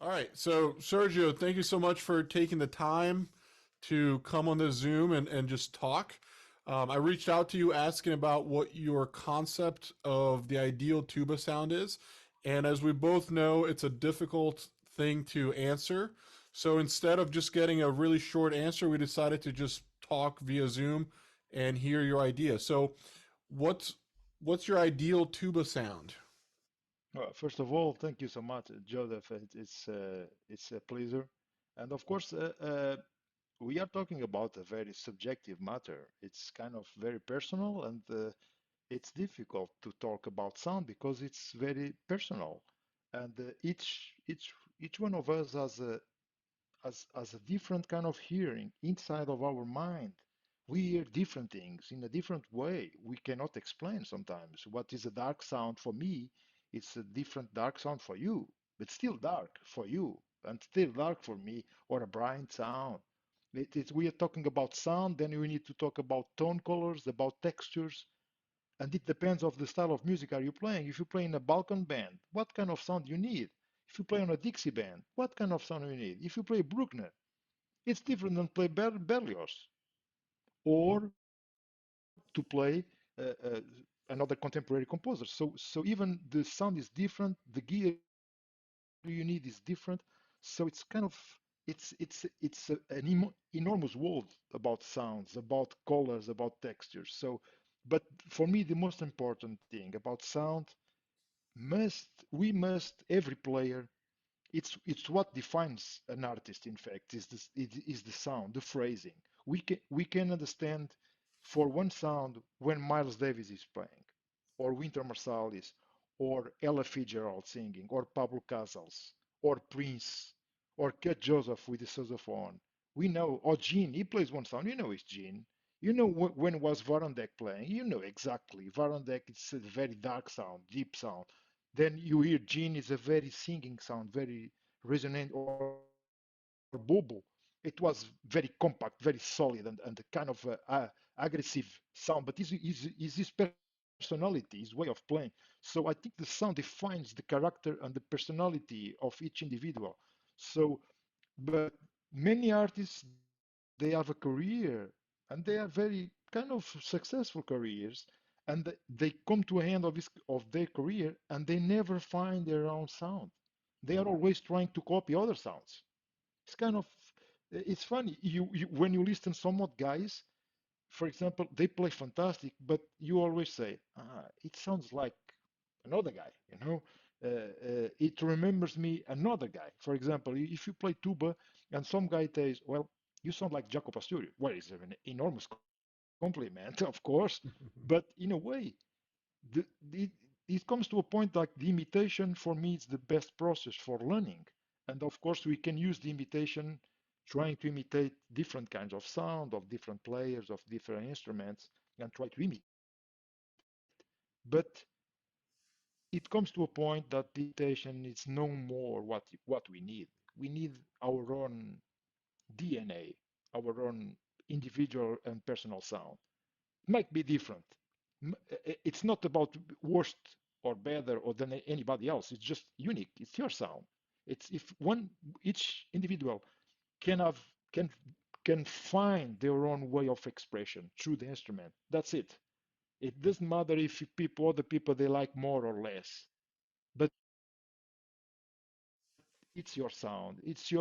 All right. So, Sergio, thank you so much for taking the time to come on the Zoom and just talk. I reached out to you asking about what your concept of the ideal tuba sound is. And as we both know, it's a difficult thing to answer. So instead of just getting a really short answer, we decided to just talk via Zoom and hear your idea. So, what's what's your ideal tuba sound? Well, first of all, thank you so much, Joseph. It's a pleasure. And of course, we are talking about a very subjective matter. It's kind of very personal, and it's difficult to talk about sound because it's very personal. And each one of us has a different kind of hearing inside of our mind. We hear different things in a different way. We cannot explain sometimes. What is a dark sound for me, it's a different dark sound for you, but still dark for you, and still dark for me, or a bright sound. We are talking about sound, then we need to talk about tone colors, about textures, and it depends of the style of music are you playing. If you play in a Balkan band, what kind of sound you need? If you play on a Dixie band, what kind of sound you need? If you play Bruckner, it's different than play Berlioz or to play another contemporary composer. So even the sound is different, the gear you need is different. So it's kind of it's enormous world about sounds, about colors, about textures. So, but for me, the most important thing about sound must every player it's what defines an artist in fact is this it is the sound, the phrasing. We can understand for one sound when Miles Davis is playing, or Winter Marsalis, or Ella Fitzgerald singing, or Pablo Casals, or Prince, or Kurt Joseph with the sousaphone. We know, or Gene, he plays one sound, you know it's Gene. You know when was Varandek playing, you know exactly. Varandek, it's a very dark sound, deep sound. Then you hear Gene is a very singing sound, very resonant, or Bobo. It was very compact, very solid, and kind of aggressive sound. But is his personality, his way of playing. So I think the sound defines the character and the personality of each individual. So, but many artists they have a career and they are very kind of successful careers, and they come to an end of their career and they never find their own sound. They are always trying to copy other sounds. It's kind of it's funny. When you listen somewhat guys, for example, they play fantastic, but you always say, it sounds like another guy, you know. It remembers me another guy. For example, if you play tuba and some guy says, well, you sound like Jaco Pastorius. Well, it's an enormous compliment, of course, but in a way, the, it comes to a point like the imitation for me is the best process for learning. And of course, we can use the imitation trying to imitate different kinds of sound of different players of different instruments and try to imitate. But it comes to a point that the imitation is no more what we need. We need our own DNA, our own individual and personal sound. Might be different. It's not about worse or better or than anybody else. It's just unique. It's your sound. It's if one each individual can have can can find their own way of expression through the instrument. That's it. It doesn't matter if other people they like more or less, but it's your sound. It's your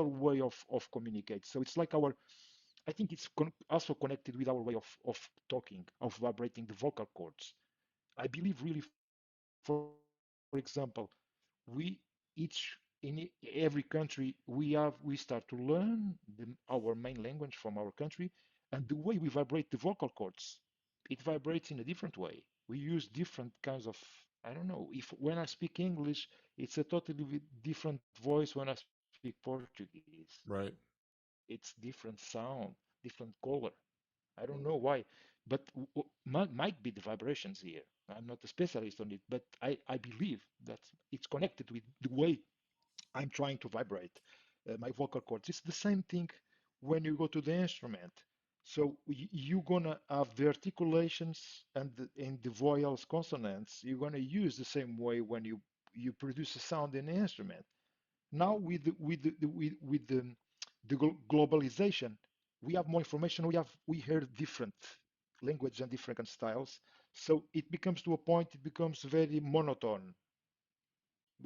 way of communicate. So it's like our I think it's also connected with our way of talking, of vibrating the vocal cords. I believe really, for example, we each in every country we start to learn our main language from our country, and the way we vibrate the vocal cords, it vibrates in a different way. We use different kinds of I don't know if when I speak English, it's a totally different voice when I speak Portuguese. It's Right. different sound, different color. I don't know why, but might be the vibrations here. I'm not a specialist on it, but I believe that it's connected with the way I'm trying to vibrate my vocal cords. It's the same thing when you go to the instrument. So you're gonna have the articulations and the vowels, consonants. You're gonna use the same way when you produce a sound in the instrument. Now with the globalization, we have more information. We hear different language and different styles. So it becomes to a point. It becomes very monotone.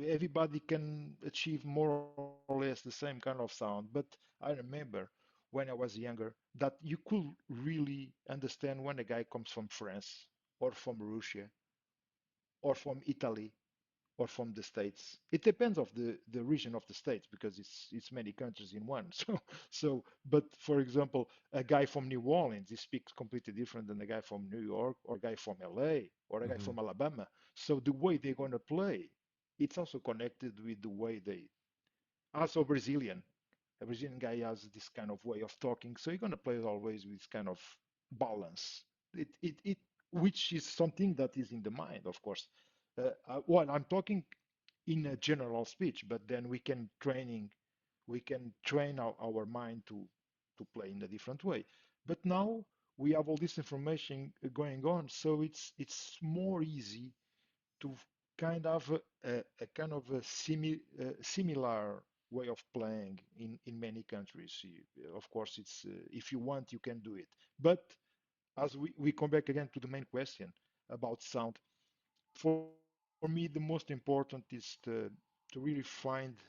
Everybody can achieve more or less the same kind of sound. But I remember when I was younger that you could really understand when a guy comes from France or from Russia or from Italy or from the States. It depends of the region of the States because it's many countries in one. But for example, a guy from New Orleans, he speaks completely different than a guy from New York or a guy from LA or a guy Hmm. from Alabama. So the way they're gonna play, it's also connected with the way they also Brazilian. A Brazilian guy has this kind of way of talking, so you're gonna play always with this kind of balance. It which is something that is in the mind, of course. Well, I'm talking in a general speech, but then we can train our mind to play in a different way. But now we have all this information going on, so it's more easy to kind of a kind of a similar way of playing in many countries. Of course, it's if you want, you can do it. But as we come back again to the main question about sound, for me, the most important is to really find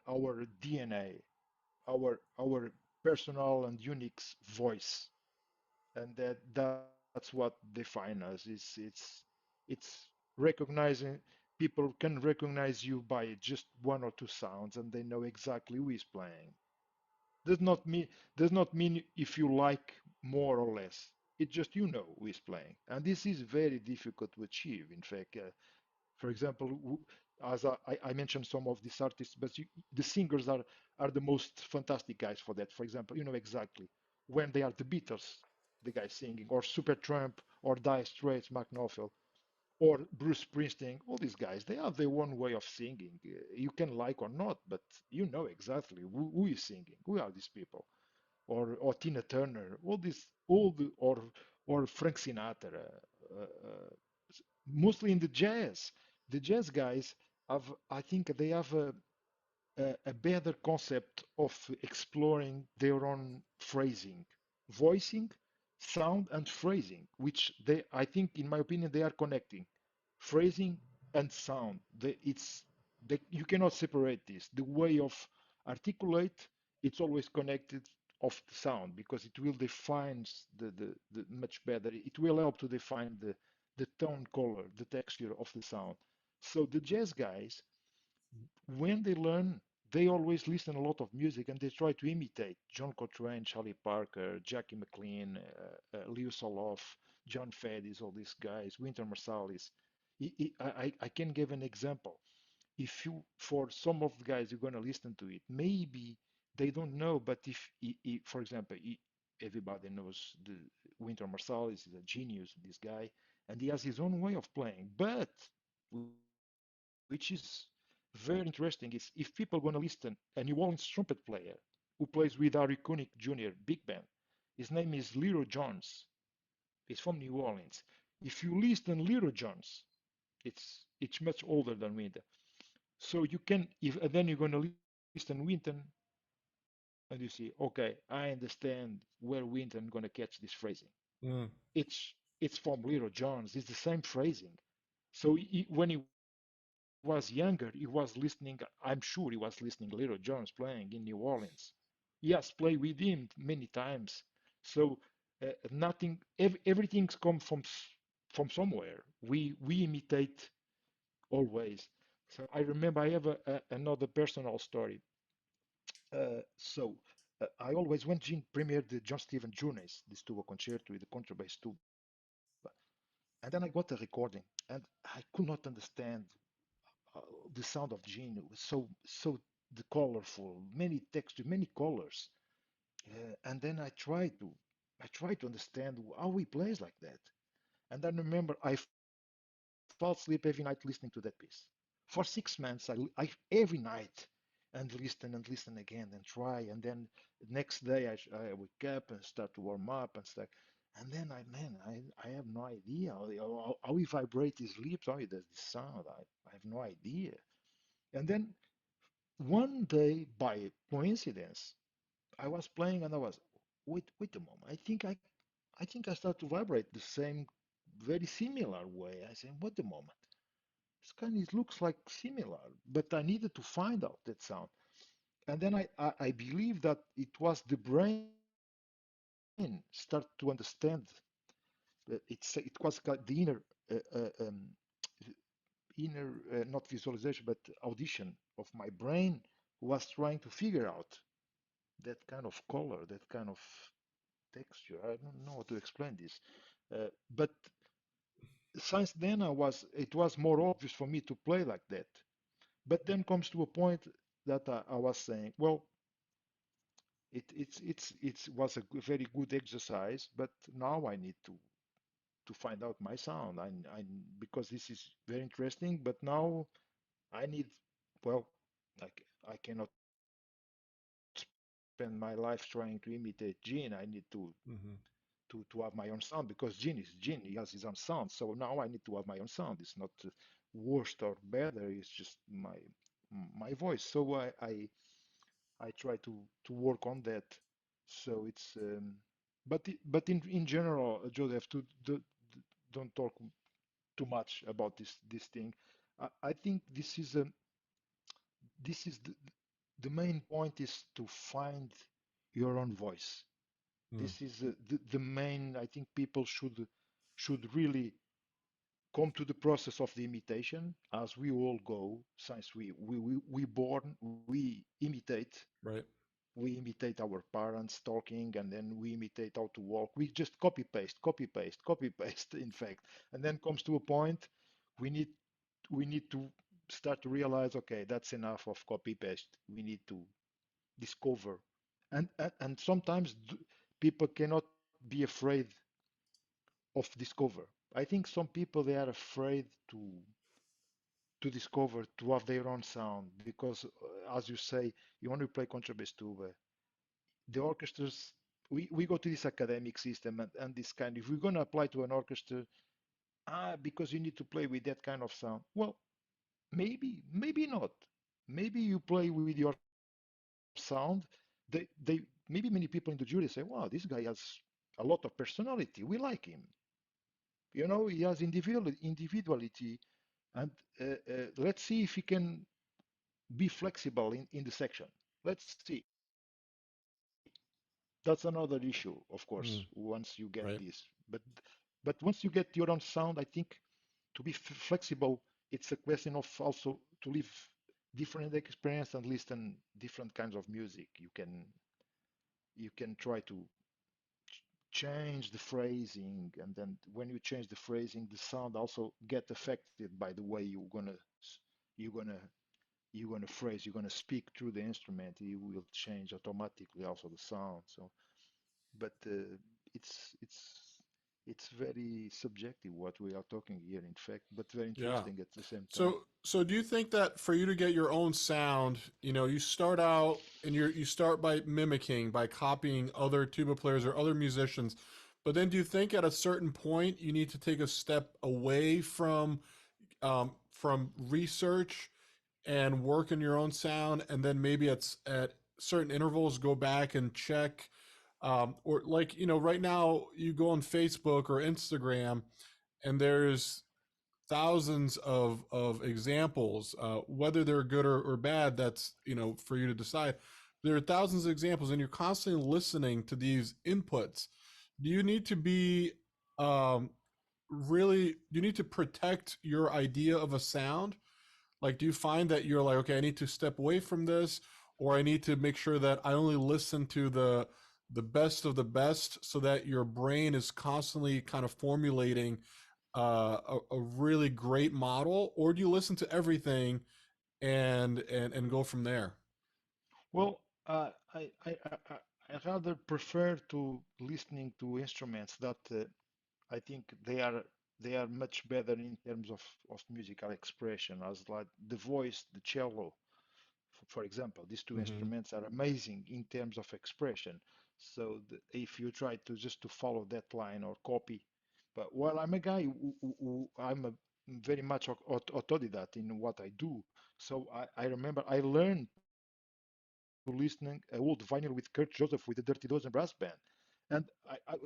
our DNA, our personal and unique voice, and that's what defines us. It's recognizing people can recognize you by just one or two sounds, and they know exactly who is playing. Does not mean does not mean if you like more or less. It's just you know who is playing, and this is very difficult to achieve. In fact, for example, as I mentioned some of these artists, but the singers are the most fantastic guys for that. For example, you know exactly when they are the Beatles, the guy singing, or Supertramp, or Dire Straits, Mark Knopfler, or Bruce Springsteen. All these guys, they have their own way of singing. You can like or not, but you know exactly who is singing. Who are these people? Or Tina Turner, all this, all the or Frank Sinatra, mostly in the jazz. The jazz guys have, I think, they have a better concept of exploring their own phrasing, voicing, sound, and phrasing, which they, I think, in my opinion, they are connecting phrasing and sound. You cannot separate this. The way of articulate, it's always connected of the sound because it will define the much better. It will help to define the tone color, the texture of the sound. So the jazz guys when they learn, they always listen a lot of music and they try to imitate John Coltrane, Charlie Parker, Jackie McLean, Leo Soloff, John Fadis, all these guys, Winter Marsalis. I can give an example. If you, for some of the guys, you're going to listen to it, maybe they don't know, but if for example, everybody knows the Winter Marsalis is a genius, this guy, and he has his own way of playing, but which is very interesting is if people are going to listen a New Orleans trumpet player who plays with Harry Connick Jr. big band. His name is Little Jones. He's from New Orleans. If you listen Little Jones, it's much older than Winter. So you can if and then you're going to listen Winton and you see, okay, I understand where Winton going to catch this phrasing. Mm. It's from Little Jones. It's the same phrasing. So when he was younger, he was listening. I'm sure he was listening Little Jones playing in New Orleans. Yes, play with him many times. So nothing, everything's come from somewhere. We imitate always. So I remember I have another personal story. So I always when Gene premiered the John Stephen Journeys, this tuba concerto with the contrabass tuba, and then I got a recording, and I could not understand the sound of Gene. It was so the colorful, many textures, many colors, and then I tried to understand how he plays like that. And I remember I fall asleep every night listening to that piece. For 6 months, every night and listen again and try. And then next day I wake up and start to warm up and stuff. And then I have no idea how he vibrate his lips, how he does the sound. I have no idea. And then one day, by coincidence, I was playing and I was, wait a moment. I think I start to vibrate the same, very similar way. I said, wait a moment. This kind of looks like similar, but I needed to find out that sound. And then I believe that it was the brain start to understand it was the uh, um, inner not visualization, but audition of my brain was trying to figure out that kind of color, that kind of texture. I don't know how to explain this, but since then it was more obvious for me to play like that. But then comes to a point that I was saying, well, it was a very good exercise, but now I need to find out my sound. Because this is very interesting, but now I need, well, I cannot spend my life trying to imitate Gene. I need Hmm. to have my own sound because Gene, he has his own sound. So now I need to have my own sound. It's not worse or better. It's just my voice. So I try to work on that. So it's but in general, Joseph, don't talk too much about this thing. I think this is the main point is to find your own voice. Mm. This is the main. I think people should really come to the process of the imitation as we all go since we born we imitate Right. we imitate our parents talking and then we imitate how to walk. We just copy paste, copy paste, copy paste, in fact. And then comes to a point we need we need to start to realize, okay, that's enough of copy paste. We need to discover. And sometimes people cannot be afraid of discover. I think some people they are afraid to discover, to have their own sound because, as you say, you want to play contrabass tuba, the orchestras we go to this academic system and this kind if we're going to apply to an orchestra because you need to play with that kind of sound, well, maybe not, maybe you play with your sound. They maybe many people in the jury say, wow, this guy has a lot of personality, we like him, he has individuality, and let's see if he can be flexible in the section. Let's see. That's another issue, of course, once you get Mm. this. Right. But once you get your own sound, I think to be flexible, it's a question of also to live different experience and listen different kinds of music. You can try to change the phrasing, and then when you change the phrasing, the sound also get affected by the way you're gonna you're going to phrase, you're going to speak through the instrument, it will change automatically also the sound. So, but it's it's very subjective what we are talking here, in fact, but very Yeah. interesting at the same time. So do you think that for you to get your own sound, you start out and you start by mimicking, by copying other tuba players or other musicians, but then do you think at a certain point you need to take a step away from research and work in your own sound, and then maybe at certain intervals go back and check, or like right now you go on Facebook or Instagram, and there's thousands of examples, whether they're good or bad. That's for you to decide. There are thousands of examples, and you're constantly listening to these inputs. Do you need to be um, really? Do you need to protect your idea of a sound? Like, do you find that you're like, okay, I need to step away from this, or I need to make sure that I only listen to the best of the best, so that your brain is constantly kind of formulating a really great model, or do you listen to everything and go from there? Well, I rather prefer to listening to instruments that I think they are much better in terms of musical expression, as like the voice, the cello, for example. These two Hmm. instruments are amazing in terms of expression. So if you try to just to follow that line or copy, but well, I'm a guy I'm a very much autodidact in what I do. So I remember I learned listening an old vinyl with Kurt Joseph with the Dirty Dozen brass band. And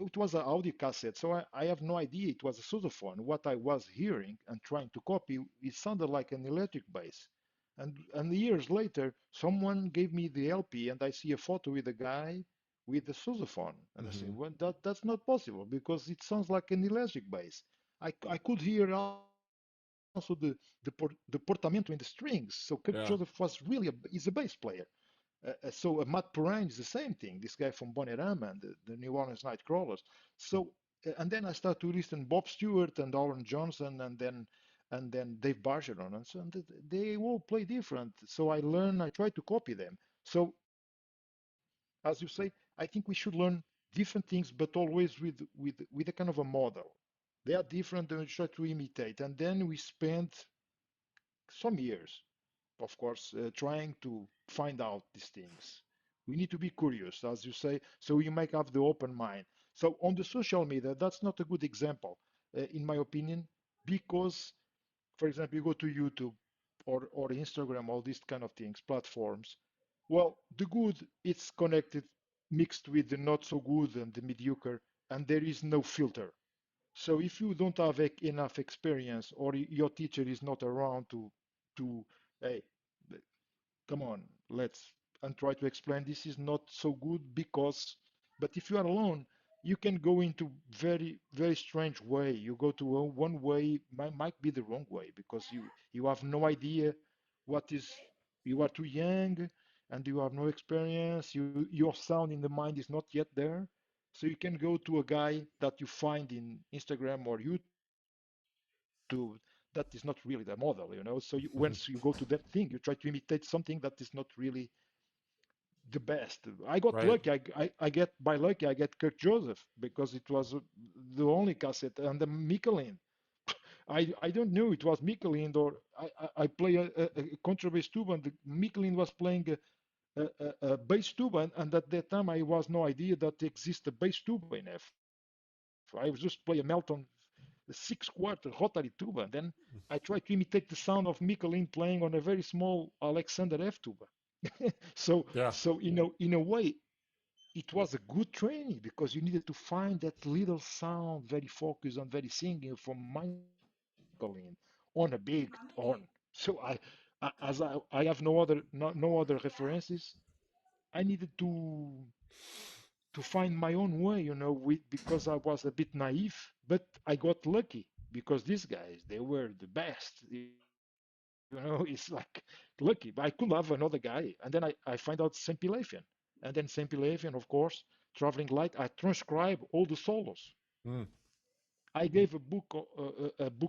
it was an audio cassette, so I have no idea it was a sousaphone. What I was hearing and trying to copy, it sounded like an electric bass. And years later, someone gave me the LP, and I see a photo with a guy with the sousaphone, and I say, Hmm. well, that's not possible because it sounds like an electric bass. I could hear also the portamento in the strings. So Kurt Joseph was Yeah. really is a bass player. So Matt Perrine is the same thing. This guy from Bonnerama and the New Orleans Nightcrawlers. So and then I start to listen Bob Stewart and Oren Johnson and then Dave Bargeron and so on. They all play different. So I learn. I try to copy them. So as you say, I think we should learn different things, but always with a kind of a model. They are different, and we try to imitate. And then we spend some years, of course, trying to find out these things. We need to be curious, as you say, so you make up the open mind. So on the social media, that's not a good example, in my opinion, because, for example, you go to YouTube or Instagram, all these kind of things, platforms. Well, the good it's connected, mixed with the not so good and the mediocre, and there is no filter. So if you don't have enough experience or your teacher is not around to hey, come on, let's and try to explain this is not so good because but if you are alone, you can go into very strange way. You go to one way might be the wrong way because you have no idea what is you are too young and you have no experience. Your sound in the mind is not yet there. So you can go to a guy that you find in Instagram or YouTube that is not really the model, you know. So once you go to that thing, you try to imitate something that is not really the best. I got lucky. Right. I get by lucky. I get Kirk Joseph because it was the only cassette and the Michelin. I don't know it was Michelin or I play a contrabass tuba and the Michelin was playing a bass tuba and at that time I was no idea that exists a bass tuba in F. I was just play a Melton six-quarter rotary tuba and then I tried to imitate the sound of Michelin playing on a very small Alexander F tuba. Yeah. So in a way it was a good training because you needed to find that little sound very focused and very singing from Michaelin on a big horn. So as I have no other references, I needed to find my own way, because I was a bit naive, but I got lucky because these guys they were the best. It's like lucky. But I could have another guy, and then I find out Saint Pilafian, and then Saint Pilafian, of course, traveling light. I transcribe all the solos. Mm. I gave a book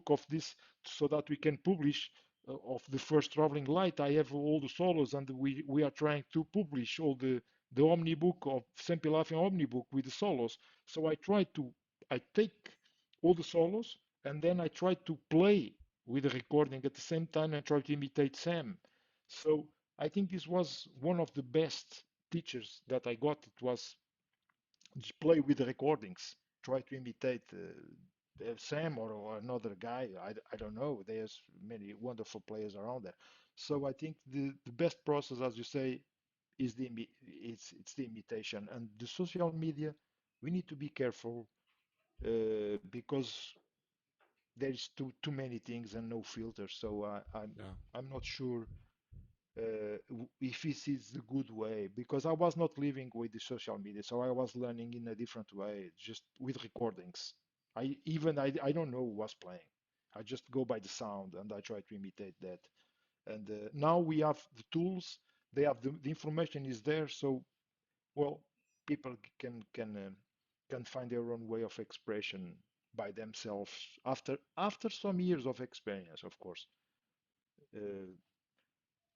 of this so that we can publish of the first traveling light. I have all the solos, and we are trying to publish all the omnibook of Sempilafian omnibook with the solos. So I take all the solos, and then I try to play with the recording at the same time and try to imitate Sam. So I think this was one of the best teachers that I got. It was just play with the recordings, try to imitate Sam or another guy. I don't know. There's many wonderful players around there. So I think the best process, as you say, is it's the imitation and the social media. We need to be careful because there's too many things and no filters. So Yeah. I'm not sure if this is the good way because I was not living with the social media, so I was learning in a different way, just with recordings. I don't know who was playing. I just go by the sound and I try to imitate that. And now we have the tools. They have the information is there, so well, people can find their own way of expression by themselves after some years of experience, of course. Uh,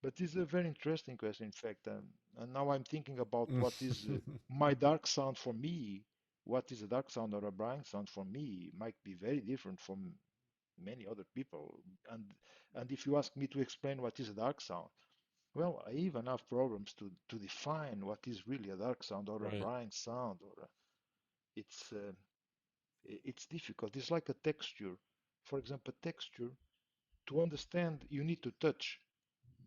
but it's a very interesting question, in fact. And now I'm thinking about Mm. what is my dark sound for me. What is a dark sound or a bright sound for me might be very different from many other people. And if you ask me to explain what is a dark sound, well, I even have problems to define what is really a dark sound or a Right. bright sound. It's it's difficult. It's like a texture. For example, texture. To understand, you need to touch.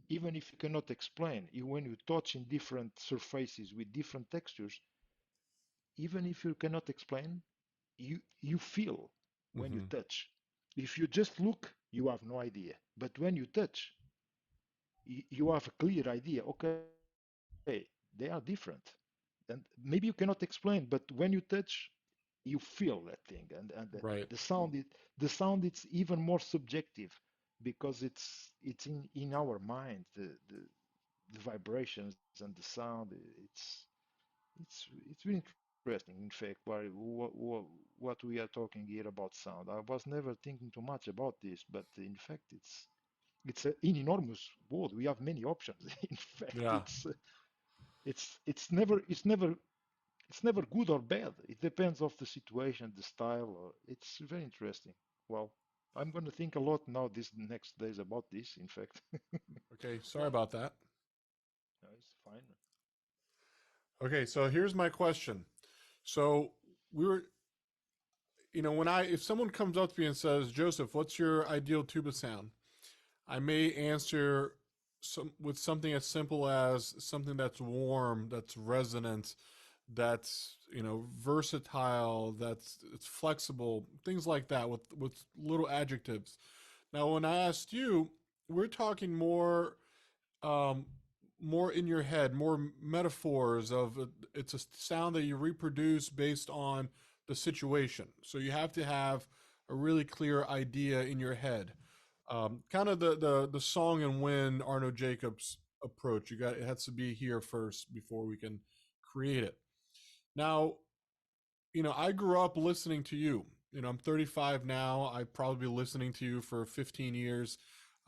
even if you cannot explain, when you touch in different surfaces with different textures, even if you cannot explain, you feel when you Hmm. touch. If you just look, you have no idea. But when you touch, you have a clear idea. Okay, they are different, and maybe you cannot explain, but when you touch, you feel that thing, and Right. the sound it's even more subjective because it's in our mind, the vibrations and the sound. It's really interesting, in fact, what we are talking here about sound. I was never thinking too much about this, but in fact, it's an enormous world. We have many options. In fact, Yeah. it's it's never good or bad. It depends of the situation, the style. Or, it's very interesting. Well, I'm going to think a lot now these next days about this. In fact, Okay. Sorry about that. no, it's fine. Okay. So here's my question. So we were, when if someone comes up to me and says, Joseph, what's your ideal tuba sound? I may answer with something as simple as something that's warm, that's resonant, that's versatile, that's it's flexible, things like that with little adjectives. Now, when I asked you, we're talking um, more in your head, more metaphors of it's a sound that you reproduce based on the situation. So you have to have a really clear idea in your head. Kind of the song and win Arno Jacobs approach. It has to be here first before we can create it. Now, I grew up listening to you. I'm 35 now. I've probably been listening to you for 15 years.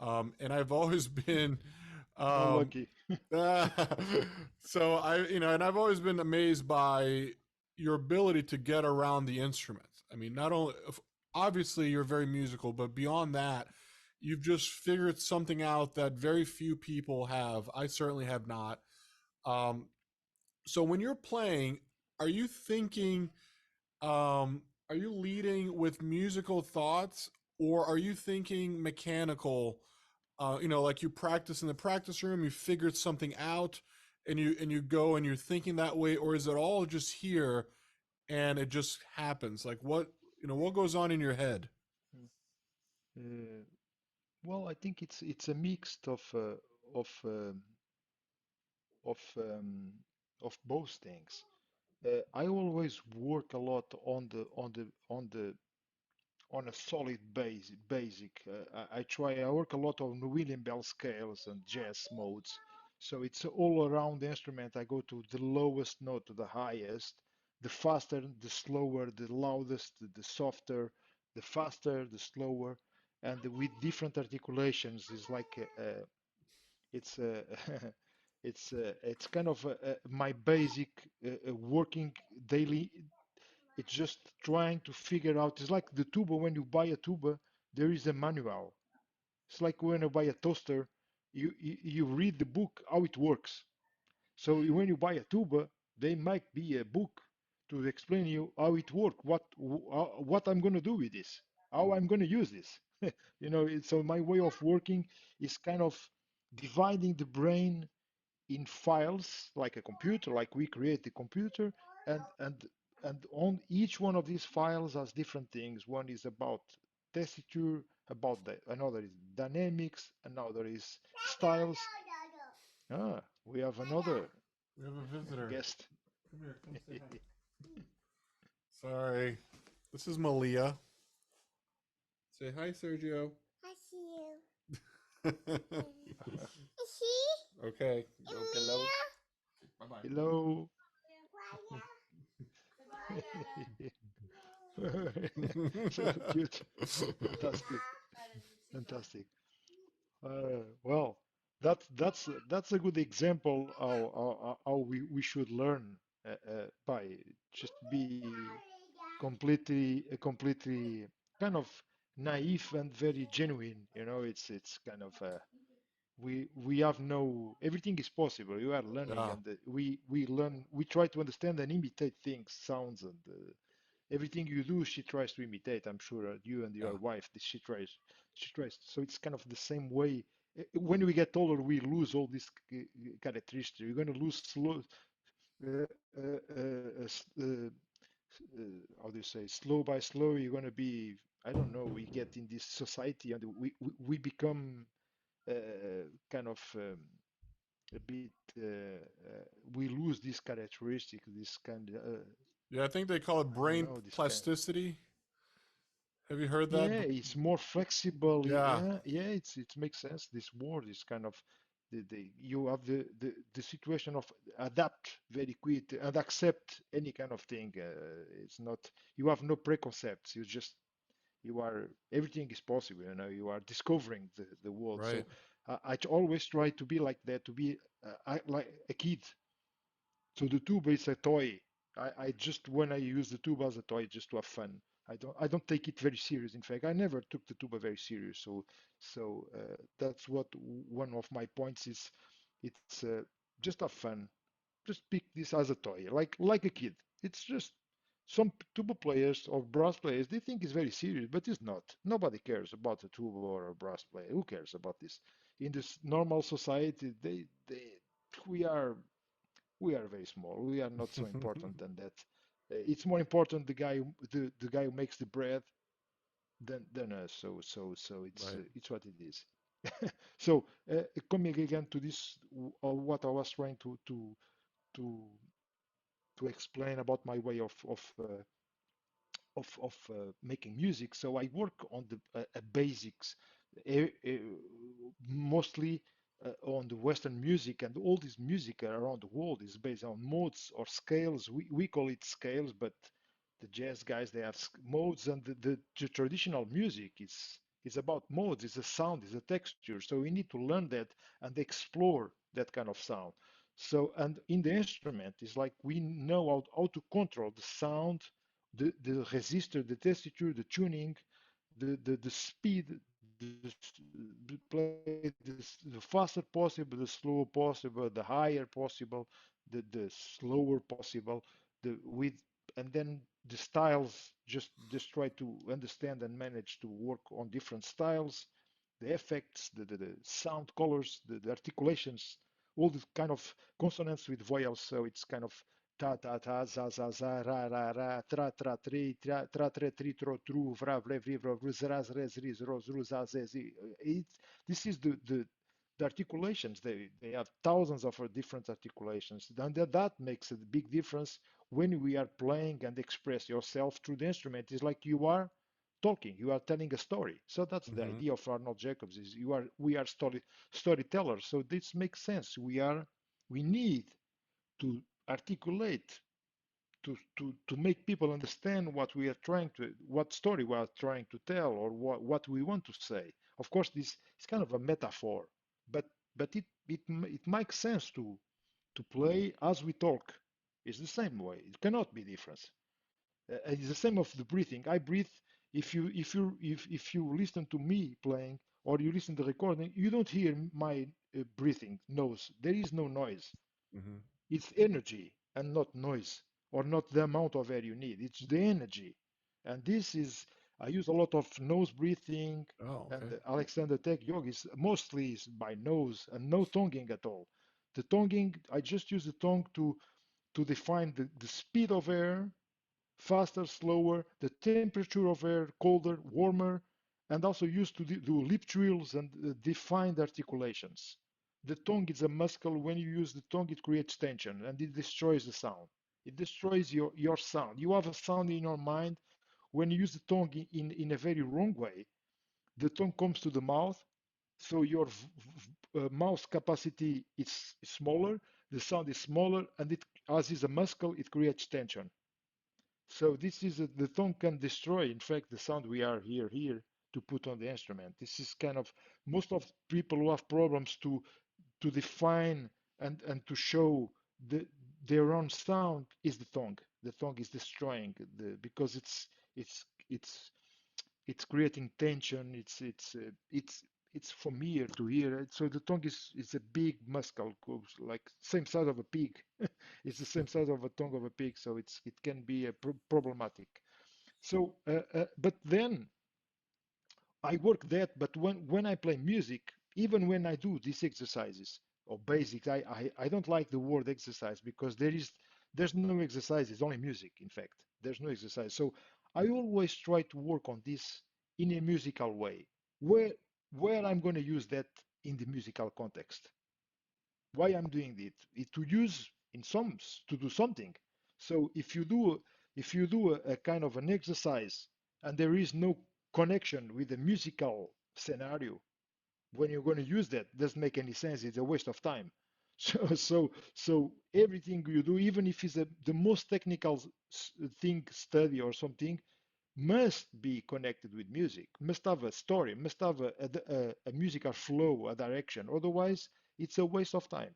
And I've always been, How um, lucky. so and I've always been amazed by your ability to get around the instrument. I mean, not only, obviously, you're very musical, but beyond that, you've just figured something out that very few people have. I certainly have not. Um, so when you're playing, are you thinking, are you leading with musical thoughts, or are you thinking mechanical? Like you practice in the practice room, you figured something out, and you go and you're thinking that way, or is it all just here and it just happens? Like what goes on in your head? Uh, well, I think it's a mix of um, of um, of both things. I always work a lot on a solid basic. I try. I work a lot on William Bell scales and jazz modes. So it's all around the instrument. I go to the lowest note to the highest, the faster, the slower, the loudest, the softer, the faster, the slower, and with different articulations. It's like it's it's kind of my basic working daily. It's just trying to figure out. It's like the tuba. When you buy a tuba, there is a manual. It's like when you buy a toaster, you read the book how it works. So when you buy a tuba, they might be a book to explain you how it works, what I'm going to do with this, how I'm going to use this. So my way of working is kind of dividing the brain in files like a computer, like we create the computer, and and and on each one of these files has different things. One is about tessiture, about another is dynamics, another is styles. Ah, we have another We have a visitor. guest. Come here, come say hi. Sorry, this is Malia. Say hi, Sergio. I see you. Okay, go. Hello, Bye bye. hello. So cute, fantastic, fantastic. Well, that's a good example how we should learn by just be completely kind of naive and very genuine. It's kind of we have no everything is possible. You are learning, Yeah, and we learn. We try to understand and imitate things, sounds, and everything you do. She tries to imitate. I'm sure you and yeah, your wife. She tries. She tries. So it's kind of the same way When we get older, we lose all these characteristics. We're going to lose slow, uh, uh, uh, how do you say, slow by slow. You're going to be, I don't know, we get in this society and we become kind of a bit, we lose this characteristic, this kind of, Yeah, I think they call it I don't brain know, this kind. plasticity. Have you heard that? Yeah, it's more flexible. Yeah, Yeah, yeah, it makes sense. This word is kind of the you have the situation of adapt very quick and accept any kind of thing. It's not, you have no preconcepts. You just, you are, everything is possible. You know, you are discovering the world. right. So always try to be like that, to be like a kid. So the tuba is a toy. I just, when I use the tuba as a toy, just to have fun. I don't take it very serious. In fact, I never took the tuba very serious. So that's what one of my points is. It's just have fun. Just pick this as a toy, like a kid. It's just, some tuba players or brass players, they think it's very serious, but it's not. Nobody cares about a tuba or a brass player. Who cares about this? In this normal society, we are we are very small. We are not so important than that. It's more important the guy who makes the bread than us. So Right. it's what it is. So coming again to this, what I was trying to to explain about my way of making music. So I work on the basics, uh, uh, mostly on the Western music, and all this music around the world is based on modes or scales. We call it scales, but the jazz guys, they have modes, and the traditional music is about modes. It's a sound, it's a texture. So we need to learn that and explore that kind of sound. So, and in the instrument, it's like we know how to control the sound, the resistor, the texture, the tuning, the speed, play the faster possible, the slower possible, the higher possible, the slower possible, the with, and then the styles. Just try to understand and manage to work on different styles, the effects, the sound colors, the articulations, all the kind of consonants with vowels. So it's kind of ta ta ta za za za ra ra ra tra tra tri tra tra tre tri tro tru vra vre vri vro vru zra zre zri zro zru za ze zi. This is the articulations. They have thousands of different articulations, and that makes a big difference when we are playing and express yourself through the instrument. It's like you are talking, you are telling a story. So that's the Hmm. idea of Arnold Jacobs, is we are storytellers. So this makes sense. We need to articulate, to make people understand what we are trying to, what story we are trying to tell, or what we want to say. Of course, this is kind of a metaphor, but it makes sense to play as we talk. It's the same way. It cannot be different. It's the same of the breathing. I breathe. If you listen to me playing, or you listen to the recording, you don't hear my breathing nose. There is no noise. Hmm. It's energy and not noise, or not the amount of air you need. It's the energy. And this is, I use a lot of nose breathing, Oh, and okay. Alexander Tech Yoga is mostly is by nose and no tonguing at all. The tonguing, I just use the tongue to define the speed of air, faster, slower, the temperature of air, colder, warmer, and also used to do lip trills and defined articulations. The tongue is a muscle. When you use the tongue, it creates tension and it destroys the sound. It destroys your sound. You have a sound in your mind. When you use the tongue in a very wrong way, the tongue comes to the mouth, so your mouth capacity is smaller, the sound is smaller, and it, as is a muscle, it creates tension. So this is the tongue can destroy, in fact, the sound we are here to put on the instrument. This is kind of, most of people who have problems to define and to show their own sound is the tongue. The tongue is destroying because it's it's creating tension. It's from ear to ear. So the tongue is a big muscle, like same size of a pig. It's the same size of a tongue of a pig, so it can be problematic. But then I work that. But when I play music, even when I do these exercises or basics, I don't like the word exercise because there's no exercise, it's only music, in fact. There's no exercise. So I always try to work on this in a musical way. Where where I'm going to use that in the musical context. Why I'm doing it to use in some to do something. So if you do a kind of an exercise and there is no connection with the musical scenario, when you're going to use that doesn't make any sense. It's a waste of time. So everything you do, even if it's the most technical thing, study or something, must be connected with music, must have a story, must have a musical flow, a direction. Otherwise, it's a waste of time.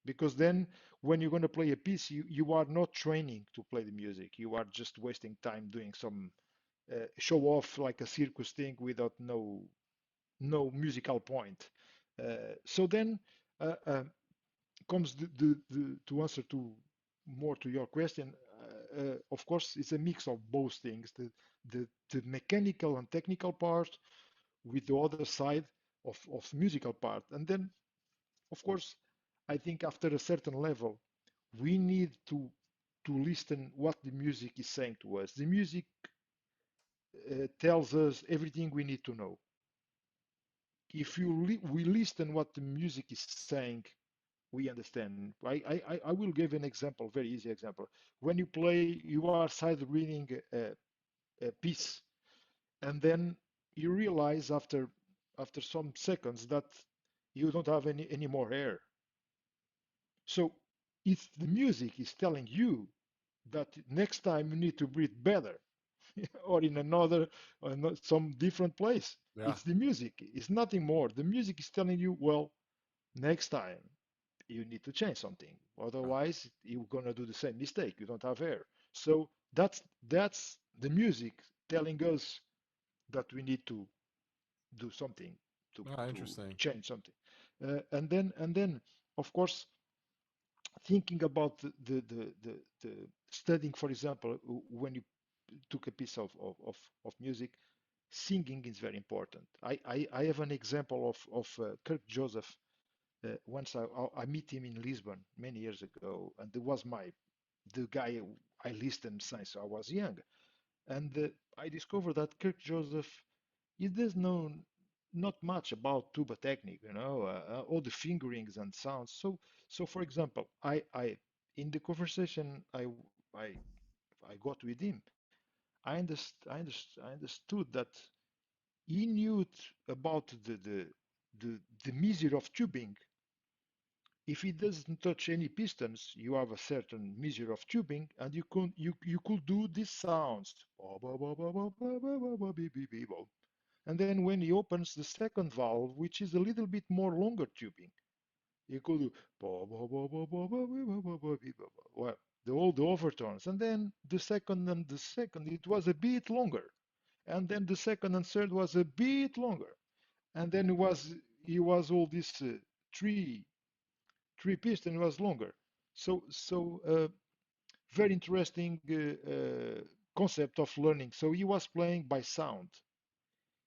Because then, when you're going to play a piece, you are not training to play the music. You are just wasting time doing some show off like a circus thing without no musical point. So then uh, uh, comes to answer to more to your question. Of course, it's a mix of both things: the mechanical and technical part with the other side of musical part. And then, of course, I think after a certain level, we need to listen what the music is saying to us. The music tells us everything we need to know. If we listen what the music is saying, we understand. I will give an example, very easy example. When you play, you are side reading a piece, and then you realize after some seconds that you don't have any more air. So it's the music is telling you that next time you need to breathe better or in another or some different place. Yeah. It's the music. It's nothing more. The music is telling you, well, next time you need to change something. Yeah. Otherwise, you're gonna do the same mistake. You don't have air. So that's the music telling us that we need to do something Ah, to interesting. change something. And then of course thinking about the studying, for example, when you took a piece of music, singing is very important. I have an example of Kirk Joseph. Once I meet him in Lisbon many years ago, and it was the guy I listened since I was young. And I discovered that Kirk Joseph, he does know not much about tuba technique, all the fingerings and sounds. So for example, I in the conversation I I got with him, I understood that he knew about the measure of tubing. If it doesn't touch any pistons, you have a certain measure of tubing, and you could do these sounds. And then when he opens the second valve, which is a little bit more longer tubing, you could do well, all the overtones. And then the second, it was a bit longer. And then the second and third was a bit longer. And then it was all this three piston was longer. So very interesting concept of learning. So he was playing by sound.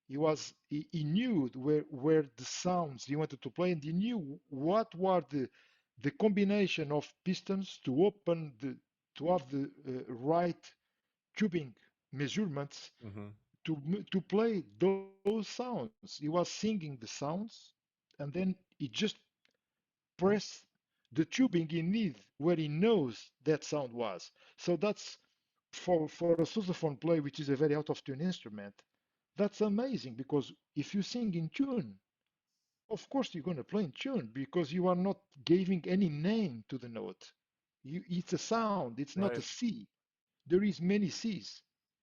He knew where the sounds he wanted to play, and he knew what were the combination of pistons to have the right tubing measurements Hmm. to play those sounds. He was singing the sounds, and then he just press the tubing he needs where he knows that sound was. So that's for a sousaphone play, which is a very out of tune instrument. That's amazing because if you sing in tune, of course you're going to play in tune because you are not giving any name to the note. It's a sound. It's not a Right. C. There is many C's.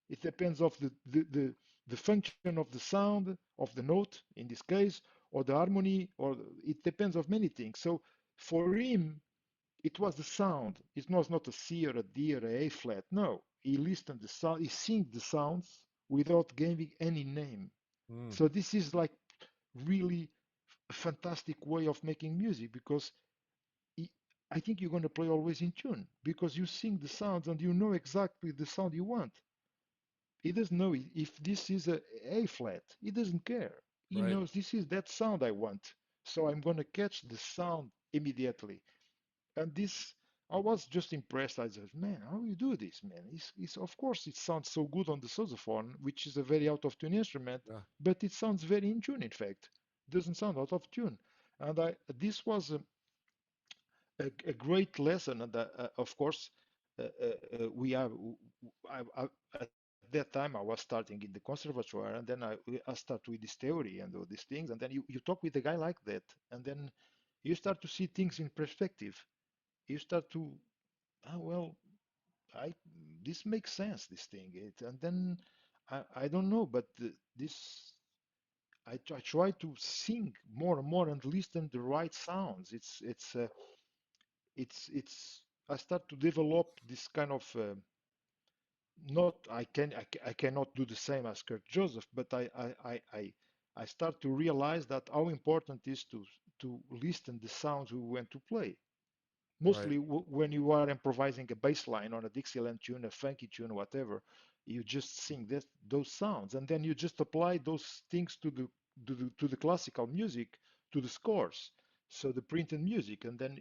It depends of the function of the sound of the note in this case, or the harmony, or it depends of many things. So for him, it was the sound. It was not a C or a D or a flat. No, he listened the sound. He sing the sounds without giving any name. Mm. So this is like really a fantastic way of making music because he, I think you're going to play always in tune because you sing the sounds and you know exactly the sound you want. He doesn't know if this is a flat. He doesn't care. He Right. knows this is that sound I want. So I'm going to catch the sound immediately. And this, I was just impressed. I said, man, how you do this, man? Of course, it sounds so good on the sousaphone, which is a very out of tune instrument, Yeah. but it sounds very in tune, in fact. It doesn't sound out of tune. And this was a great lesson. And of course, we are, at that time, I was starting in the conservatoire, and then I start with this theory and all these things. And then you talk with a guy like that, and then you start to see things in perspective. You start to, well, I this makes sense, this thing. And then I don't know, but this I try to sing more and more and listen the right sounds. It's I start to develop this kind of not I cannot do the same as Kurt Joseph, but I start to realize that how important it is to listen the sounds we want to play. Right. Mostly when you are improvising a bass line on a Dixieland tune, a funky tune, whatever, you just sing those sounds, and then you just apply those things to the classical music, to the scores, so the printed music, and then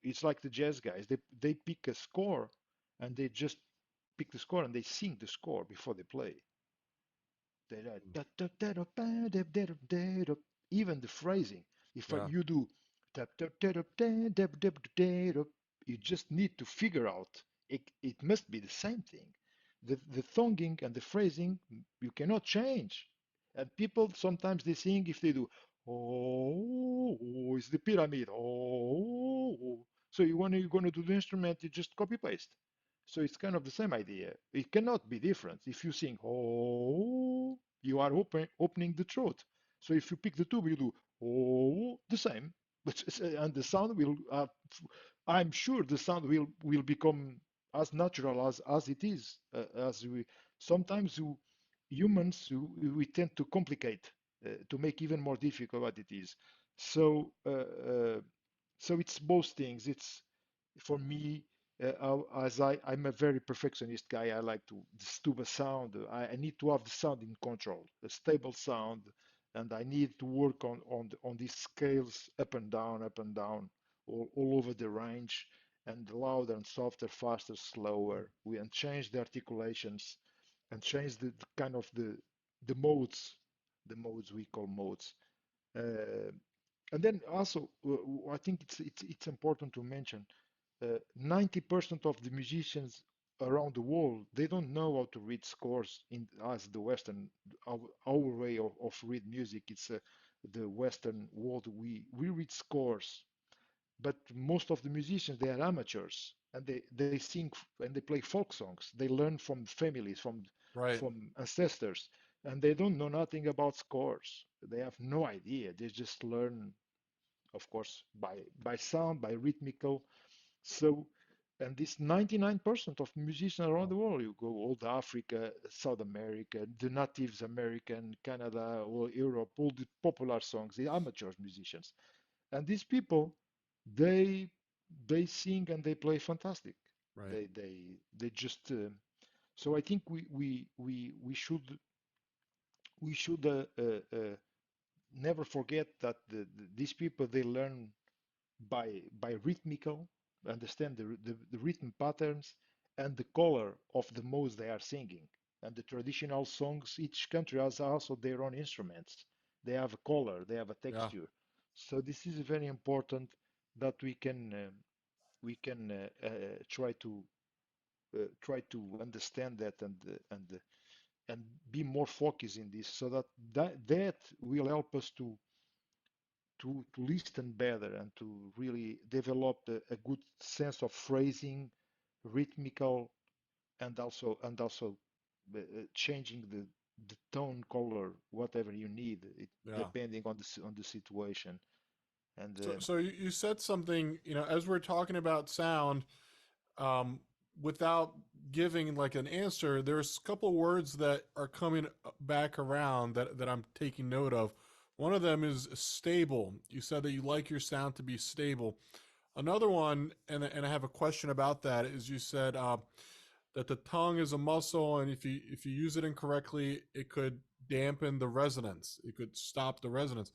it's like the jazz guys. They pick a score, and they just pick the score and they sing the score before they play. Even the phrasing. If Yeah. you do, you just need to figure out it must be the same thing. The songing and the phrasing you cannot change. And people sometimes they sing if they do, oh, it's the pyramid. Oh, so when you're going to do the instrument, you just copy paste. So it's kind of the same idea. It cannot be different. If you sing oh, you are opening the throat. So if you pick the tuba, you do oh, the same. But and the sound will, I'm sure the sound will become as natural as it is. As we sometimes humans we tend to complicate to make even more difficult what it is. So so it's both things. It's for me, as I'm a very perfectionist guy, I like to this tuba sound. I need to have the sound in control, a stable sound, and I need to work on these scales up and down, all over the range, and louder and softer, faster, slower. And change the articulations, and change the kind of the modes we call modes. Uh, and then also, I think it's important to mention 90% of the musicians around the world they don't know how to read scores in as the Western our way of read music. It's the Western world we read scores, but most of the musicians they are amateurs and they sing and they play folk songs. They learn from families, Right. from ancestors, and they don't know nothing about scores. They have no idea. They just learn, of course, by sound, by rhythmical. So, and this 99% of musicians around Wow. the world, you go all the Africa, South America, the natives American, Canada, or Europe, all the popular songs, the amateur musicians. And these people, they they sing and they play fantastic. Right. They just so I think we should never forget that these people they learn by rhythmical, understand the rhythm patterns and the color of the modes they are singing. And the traditional songs, each country has also their own instruments. They have a color, they have a Yeah. texture. So this is very important that we can try to understand that and be more focused in this, so that will help us to listen better and to really develop a good sense of phrasing, rhythmical, and also changing the tone, color, whatever you need, Yeah. depending on the situation. And So you said something, as we're talking about sound, um, without giving like an answer, there's a couple words that are coming back around that I'm taking note of. One of them is stable. You said that you like your sound to be stable. Another one, and I have a question about that, is you said that the tongue is a muscle, and if you use it incorrectly, it could dampen the resonance. It could stop the resonance.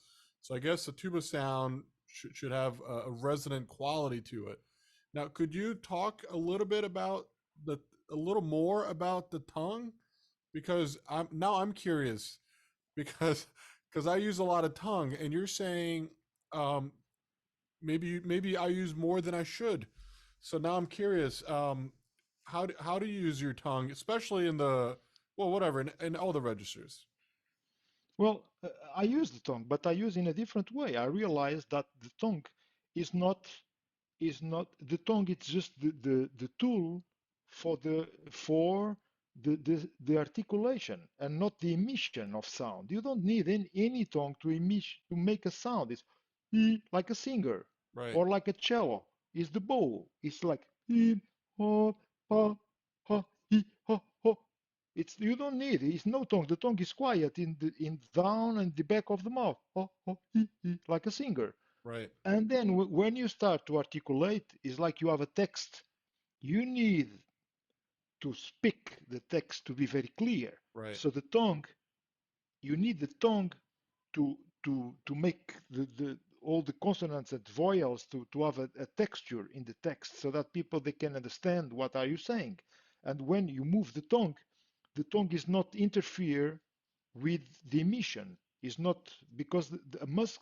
So I guess the tuba sound should have a resonant quality to it. Now, could you talk the a little more about the tongue? Because I'm curious because because I use a lot of tongue, and you're saying um, maybe I use more than I should. So now I'm curious. How do you use your tongue, especially in the well, whatever, in all the registers? Well, I use the tongue, but I use in a different way. I realize that the tongue is not the tongue. It's just the tool for the articulation and not the emission of sound. You don't need any tongue to make a sound. It's like a singer Right, or like a cello. It's the bow. It's like ha ha ha ha ha. It's you don't need it. It's no tongue. The tongue is quiet in down and the back of the mouth, like a singer. right, And then when you start to articulate, it's like you have a text. You need to speak the text to be very clear. right, So the tongue, you need the tongue to make the all the consonants and vowels to have a texture in the text so that people they can understand what are you saying. And when you move the tongue is not interfere with the emission. Is not because the musk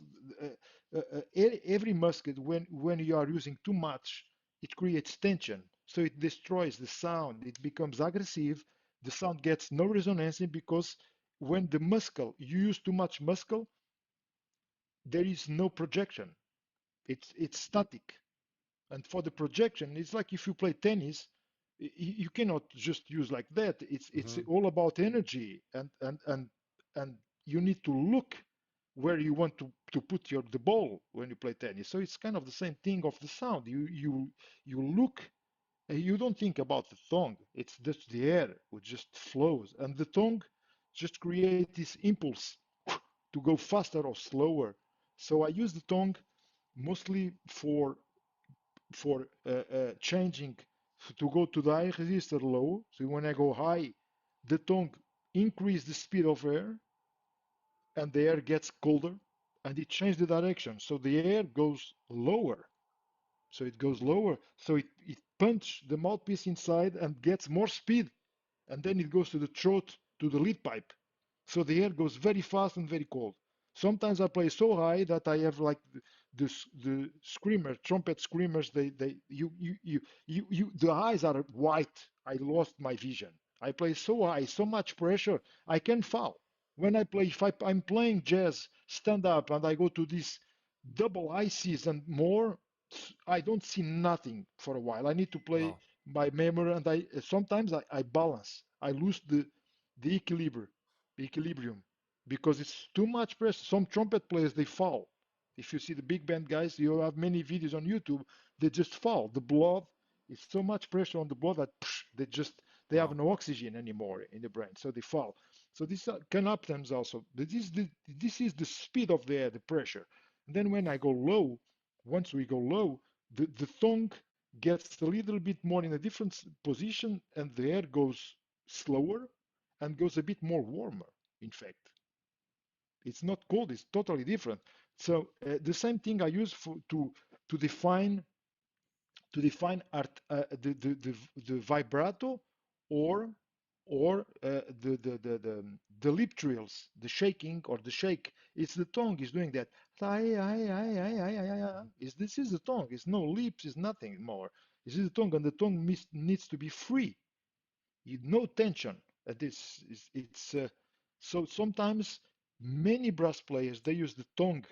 every musket when you are using too much, it creates tension, so it destroys the sound. It becomes aggressive. The sound gets no resonance because when the muscle you use too much muscle, there is no projection. It's static. And for the projection, it's like if you play tennis, you cannot just use like that. It's hmm all about energy, and you need to look where you want to put the ball when you play tennis. So it's kind of the same thing of the sound. You look. You don't think about the tongue. It's just the air which just flows, and the tongue just creates this impulse to go faster or slower. So I use the tongue mostly for changing to go to the high register low. So when I go high, the tongue increase the speed of air and the air gets colder and it changes the direction. So the air goes lower. So it goes lower. So it punch the mouthpiece inside and gets more speed. And then it goes to the throat, to the lead pipe. So the air goes very fast and very cold. Sometimes I play so high that I have like the screamer, trumpet screamers. They you the eyes are white. I lost my vision. I play so high, so much pressure. I can fall. When I play, if I'm playing jazz, stand up, and I go to this double ICs and more, I don't see nothing for a while. I need to play wow, my memory, and I sometimes I balance. I lose the equilibrium because it's too much pressure. Some trumpet players they fall. If you see the big band guys, you have many videos on YouTube. They just fall. The blood is so much pressure on the blood that they have wow. no oxygen anymore in the brain, so they fall. So this can happen also. This is the speed of the air, the pressure. And then when I go low, once we go low, the tongue gets a little bit more in a different position and the air goes slower and goes a bit more warmer, in fact. It's not cold, it's totally different. So the same thing I use to define the vibrato or the lip trills, the shaking or the shake. It's the tongue is doing that. This is the tongue. It's no lips. It's nothing more. This is the tongue, and the tongue needs to be free. No tension. This is it's so sometimes many brass players they use the tongue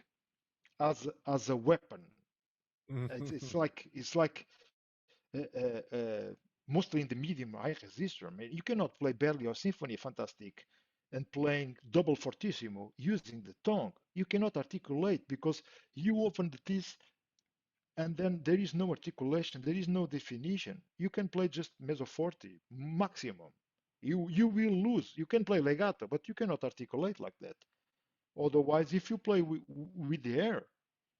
as a weapon. It's like mostly in the medium high register. I mean, you cannot play Berlioz Symphony Fantastic and playing double fortissimo using the tongue. You cannot articulate because you open the teeth and then there is no articulation, there is no definition. You can play just mezzo forte maximum. You will lose. You can play legato, but you cannot articulate like that. Otherwise, if you play with the air,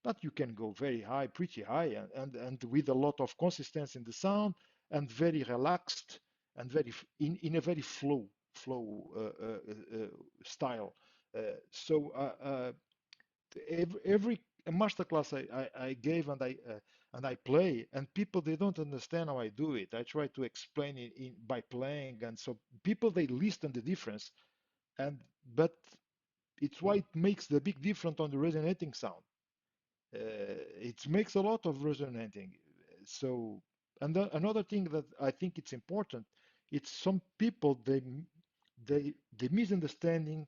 but you can go very high, pretty high, and with a lot of consistency in the sound, and very relaxed, and in a very flow style. So every masterclass I gave and I play, and people they don't understand how I do it. I try to explain it by playing, and so people they listen the difference, and but it's why it makes the big difference on the resonating sound. It makes a lot of resonating. So, and another thing that I think it's important, it's some people they misunderstanding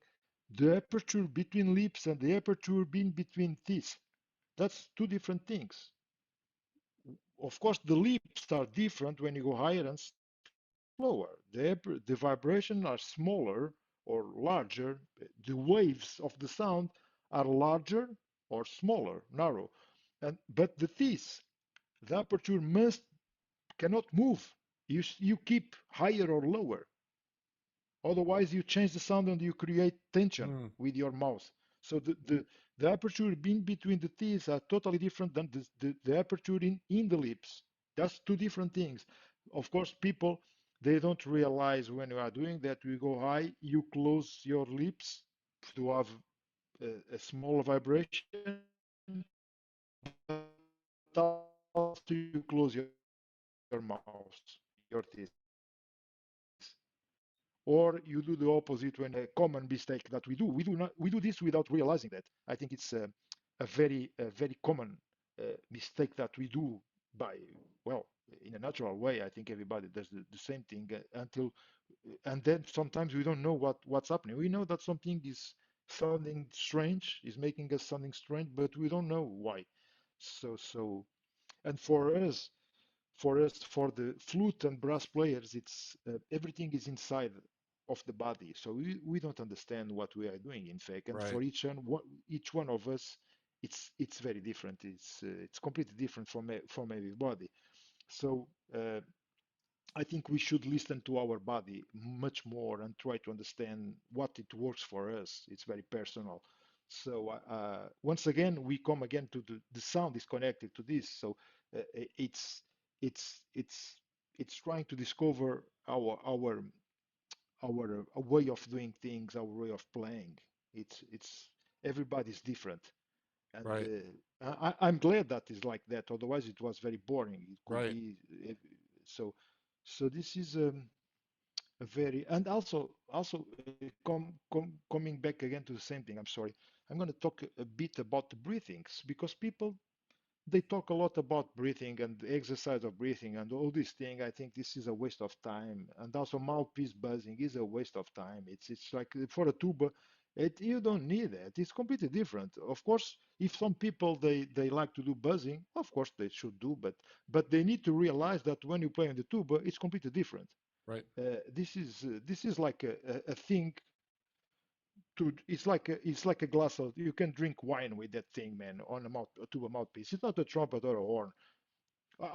the aperture between lips and the aperture being between teeth. That's two different things. Of course, the lips are different when you go higher and slower. The vibration are smaller or larger. The waves of the sound are larger or smaller, narrow. But the teeth, the aperture must cannot move. You keep higher or lower. Otherwise, you change the sound and you create tension Mm, with your mouth. So the aperture in between the teeth are totally different than the aperture in the lips. That's two different things. Of course, people, they don't realize when you are doing that, you go high, you close your lips to have a small vibration, but also you close your mouth, your teeth. Or you do the opposite when you are playing. It's a common mistake that we do. We do this without realizing that. I think it's a very common mistake that we do by, well, in a natural way. I think everybody does the same thing until, and then sometimes we don't know what's happening. We know that something is sounding strange, is making us sounding strange, but we don't know why. So, and for the flute and brass players, it's everything is inside of the body, so we don't understand what we are doing, in fact. And right. for each one of us, it's very different. It's completely different from everybody. So I think we should listen to our body much more and try to understand what it works for us. It's very personal. So once again, we come again to the sound is connected to this. So it's it's it's it's trying to discover our way of doing things, our way of playing. It's everybody's different, and Right. I'm glad that is like that. Otherwise, it was very boring. It could Right. be so. So this is a very, and coming back again to the same thing. I'm sorry. I'm going to talk a bit about the breathings because people they talk a lot about breathing and the exercise of breathing and all this thing. I think this is a waste of time. And also mouthpiece buzzing is a waste of time. It's like for a tuba, you don't need it. It's completely different. Of course, if some people they like to do buzzing, of course they should do, but they need to realize that when you play on the tuba, it's completely different. Right. This is like a thing to it's like a glass of you can drink wine with that thing, man, on a tuba mouthpiece. It's not a trumpet or a horn.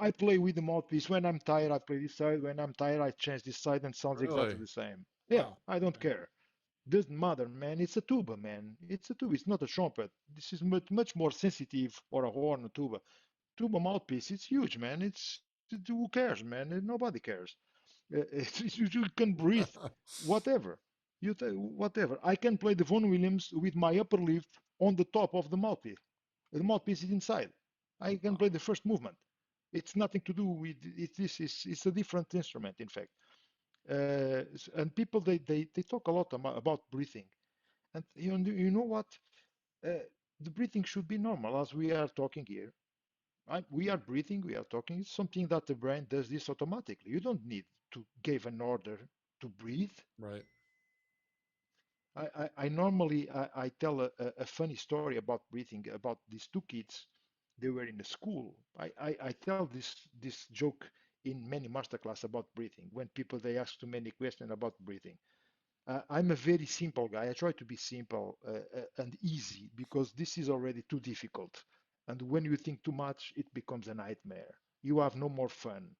I play with the mouthpiece. When I'm tired, I play this side. When I'm tired, I change this side and sounds Really? exactly the same. Yeah, Wow. I don't Okay. care. Doesn't matter, man. It's a tuba, man. It's a tuba. It's not a trumpet. This is much more sensitive or a horn, a tuba. Tuba mouthpiece, it's huge, man. Who cares, man? Nobody cares. You can breathe, whatever. Whatever. I can play the Von Williams with my upper lip on the top of the mouthpiece. The mouthpiece is inside. I can Wow. play the first movement. It's nothing to do with it. This is it's a different instrument, in fact. And people they talk a lot about breathing, and you know what? Uh, the breathing should be normal as we are talking here. We are breathing, we are talking. It's something that the brain does this automatically. You don't need to give an order to breathe. Right. I normally I tell a funny story about breathing about these two kids. They were in a school. I tell this joke in many masterclass about breathing when people they ask too many questions about breathing. I'm a very simple guy. I try to be simple and easy because this is already too difficult. And when you think too much, it becomes a nightmare. You have no more fun.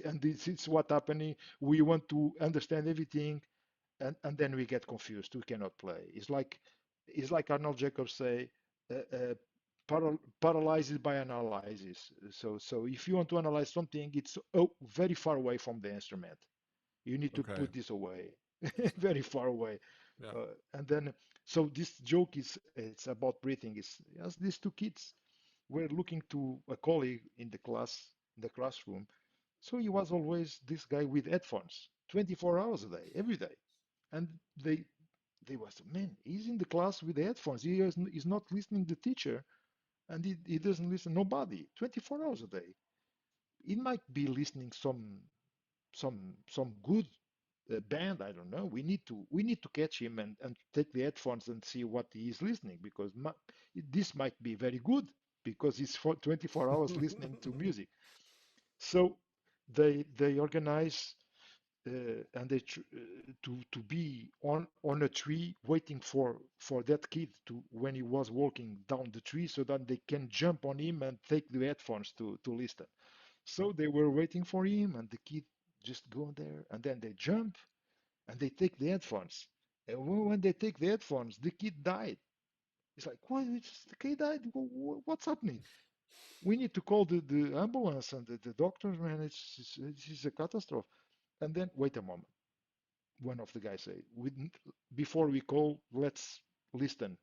And this is what happening. We want to understand everything, and then we get confused. We cannot play. It's like Arnold Jacobs say, uh, uh, paralyzed by analysis. So if you want to analyze something, it's very far away from the instrument. You need to Okay. put this away, very far away. Yeah. And then So this joke is it's about breathing. Is as these two kids were looking to a colleague in the classroom. So he was always this guy with headphones, 24 hours a day, every day. And they was, man, he's in the class with the headphones. He's not listening to the teacher, and he doesn't listen nobody, 24 hours a day. He might be listening some good band. I don't know. We need to catch him and take the headphones and see what he is listening, because this might be very good because he's for 24 hours listening to music. So they organize and to be on a tree waiting for that kid to when he was walking down the tree, so that they can jump on him and take the headphones to listen. So they were waiting for him, and the kid just go there, and then they jump and they take the headphones. And when they take the headphones, the kid died. It's like, what? The kid died? What's happening? We need to call the ambulance and the doctors, man. It's a catastrophe. And then, wait a moment. One of the guys say, before we call, let's listen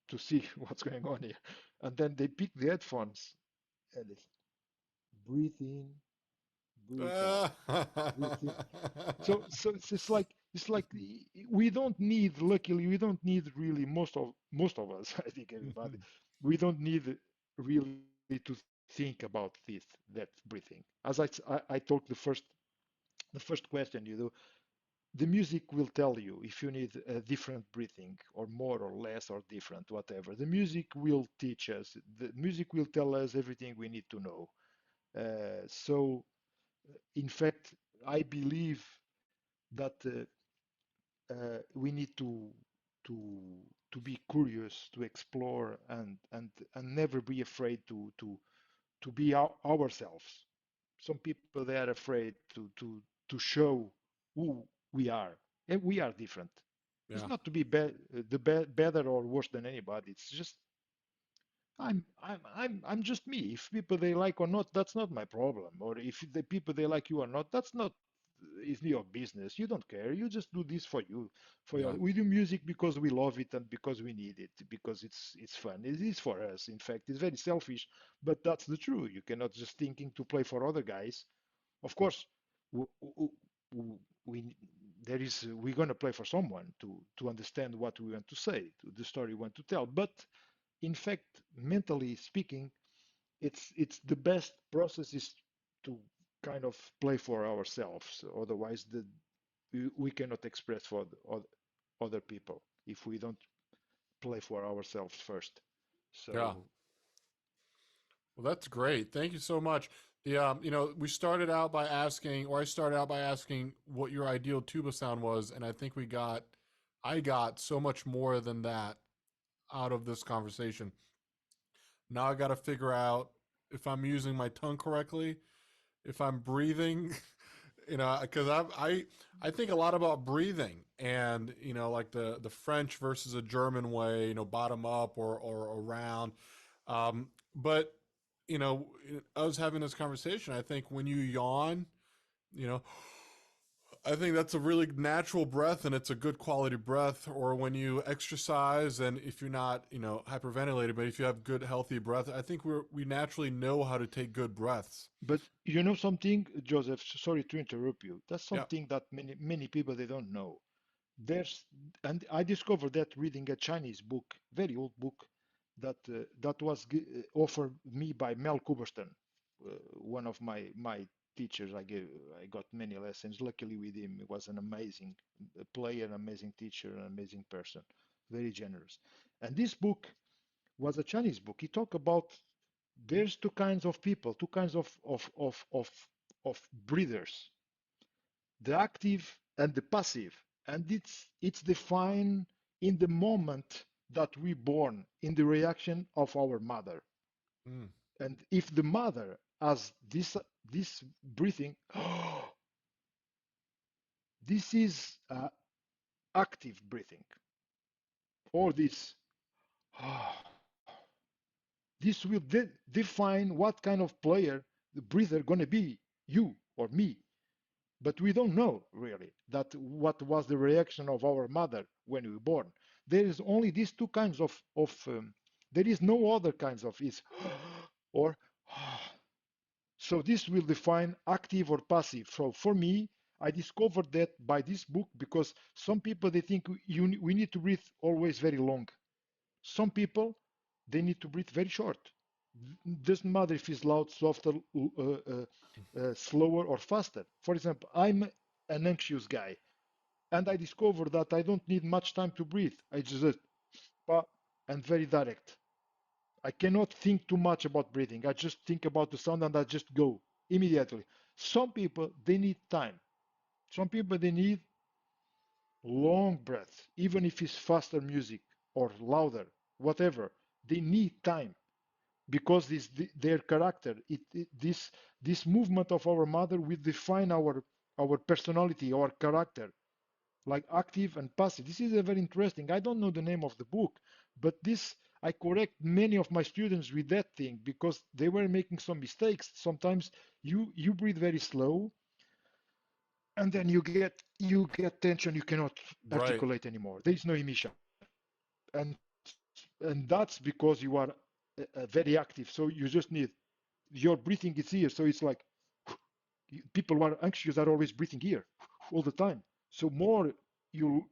to see what's going on here. And then they pick the headphones and they breathe in, breathe out, breathe in. So it's like we don't need, luckily we don't need really, most of us, I think everybody, we don't need really to think about that breathing. As I told the first question, the music will tell you if you need a different breathing, or more or less or different, whatever. The music will teach us. The music will tell us everything we need to know. So, in fact, I believe that we need to to be curious, to explore, and never be afraid to be ourselves. Some people, they are afraid to show who we are, and we are different. It's Yeah. not to be better or worse than anybody. It's just I'm just me. If people they like or not, that's not my problem. Or if the people they like you or not, that's not it's your business. You don't care. You just do this for you. For your Yeah. We do music because we love it and because we need it, because it's fun. It is for us. In fact, it's very selfish, but that's the truth. You cannot just thinking to play for other guys. Of course, w- w- we there is we're gonna play for someone to understand what we want to say, the story we want to tell. But in fact, mentally speaking, it's the best process is to kind of play for ourselves. Otherwise, we cannot express for other people if we don't play for ourselves first. Yeah. So, Well, that's great. Thank you so much. We started out by asking, or I started out by asking what your ideal tuba sound was, and I got so much more than that out of this conversation. Now I got to figure out if I'm using my tongue correctly, if I'm breathing, because I think a lot about breathing, and like the French versus a German way, bottom up or around. But you know, I was having this conversation. I think when you yawn, you know, I think that's a really natural breath and it's a good quality breath. Or when you exercise, and if you're not, hyperventilated, but if you have good, healthy breath, I think we naturally know how to take good breaths. but you know something, Joseph, sorry to interrupt you. That's Yeah. something that many people they don't know. There's and I discovered that reading a Chinese book, very old book, that was offered me by Mel Kuberston, one of my teachers. I got many lessons. Luckily with him, he was an amazing player, an amazing teacher, an amazing person, very generous. And this book was a Chinese book. He talked about there's two kinds of people, two kinds of breathers, the active and the passive. And it's defined in the moment that we born, in the reaction of our mother. Mm, And if the mother has this breathing, this is active breathing, or this will define what kind of player the breather gonna be, you or me. But we don't know really that what was the reaction of our mother when we were born. there is only these two kinds of there is no other kinds of is or so this will define active or passive. So for me, I discovered that by this book because some people they think we need to breathe always very long. Some people they need to breathe very short. Doesn't matter if it's loud, softer, slower or faster. For example, I'm an anxious guy, and I discovered that I don't need much time to breathe. I just and very direct. I cannot think too much about breathing. I just think about the sound and I just go immediately. Some people they need time. Some people they need long breaths, even if it's faster music or louder, whatever. They need time because this their character. This movement of our mother will define our personality, our character, like active and passive. This is a very interesting. I don't know the name of the book, but this I correct many of my students with that thing because they were making some mistakes. Sometimes you breathe very slow, and then you get tension. You cannot Right. articulate anymore. There is no emission, and and that's because you are very active. So you just need your breathing is here. So it's like people who are anxious are always breathing here all the time. So more you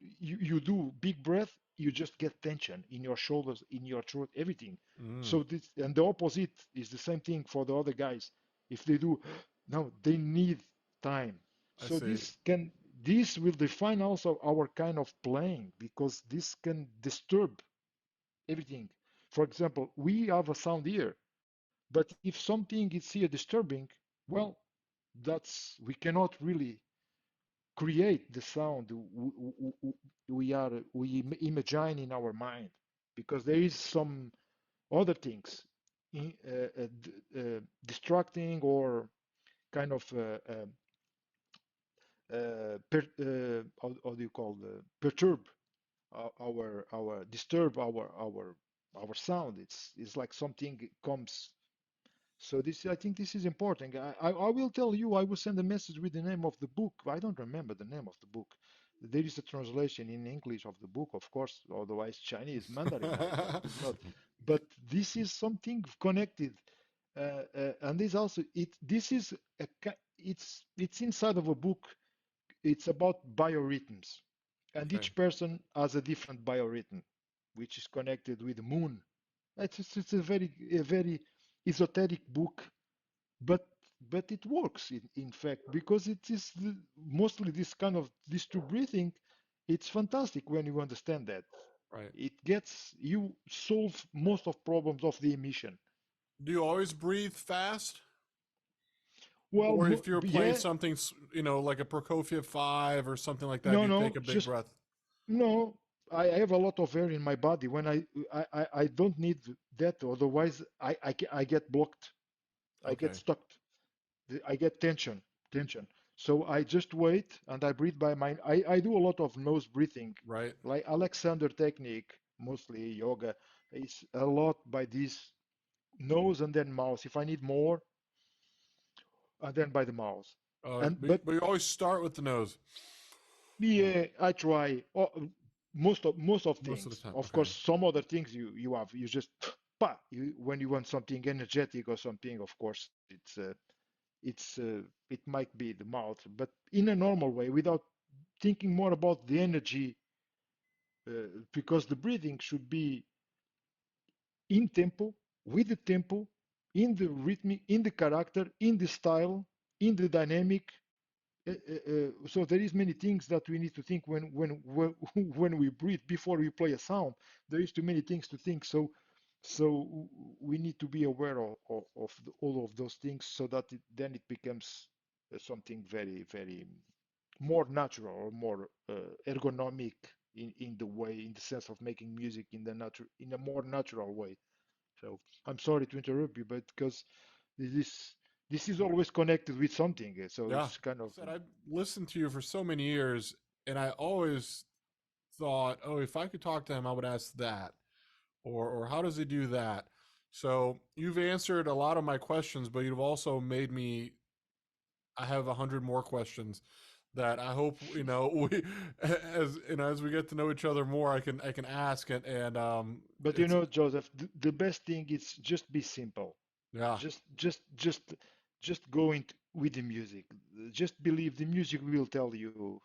do big breath, you just get tension in your shoulders, in your throat, everything. Mm, So this and the opposite is the same thing for the other guys. If they do, no, they need time. I So see. this will define also our kind of playing because this can disturb everything. For example, we have a sound here, but if something is here disturbing, well, that's we cannot really create the sound we imagine in our mind because there is some other things distracting or kind of how do you call perturb our disturb our sound. It's like something comes. So this, I think this is important. I will tell you, I will send a message with the name of the book. I don't remember the name of the book. There is a translation in English of the book, of course, otherwise Chinese, Mandarin, I could not. But this is something connected. And this also, this is, it's inside of a book. It's about biorhythms. And Okay. each person has a different biorhythm, which is connected with the moon. It's a very esoteric book, but but it works in fact because it is mostly this kind of this two breathing. It's fantastic when you understand that. Right. It gets you solve most of problems of the emission. Do you always breathe fast? Well, Or if you're playing yeah, something, like a Prokofiev 5 or something like that, no, do you take no, a big just breath? no. I have a lot of air in my body. When I don't need that, otherwise I get blocked. I get Okay. stuck. I get tension. So I just wait and I breathe by my. I do a lot of nose breathing, Right. like Alexander technique, mostly yoga. It's a lot by this nose and then mouth. If I need more, and then by the mouth. And But you always start with the nose yeah, I try most of most of the things. time. Of Okay. course, some other things you have you just when you want something energetic or something. Of course, it might be the mouth, but in a normal way, without thinking more about the energy, because the breathing should be in tempo, with the tempo, in the rhythm, in the character, in the style, in the dynamic. So there is many things that we need to think when when we breathe before we play a sound. There is too many things to think. So we need to be aware of all of those things so that then it becomes something very more natural or more ergonomic in the way, in the sense of making music in a more natural way. So I'm sorry to interrupt you, but because this is this is always connected with something, so Yeah. it's kind of Said I've listened to you for so many years, and I always thought, oh, if I could talk to him, I would ask that, or how does he do that? So you've answered a lot of my questions, but you've also made me. I have 100 more questions that I hope we as as we get to know each other more, I can ask and But you it's know, Joseph, the best thing is just be simple. yeah, Just, just, just, just go into, with the music. Just believe the music will tell you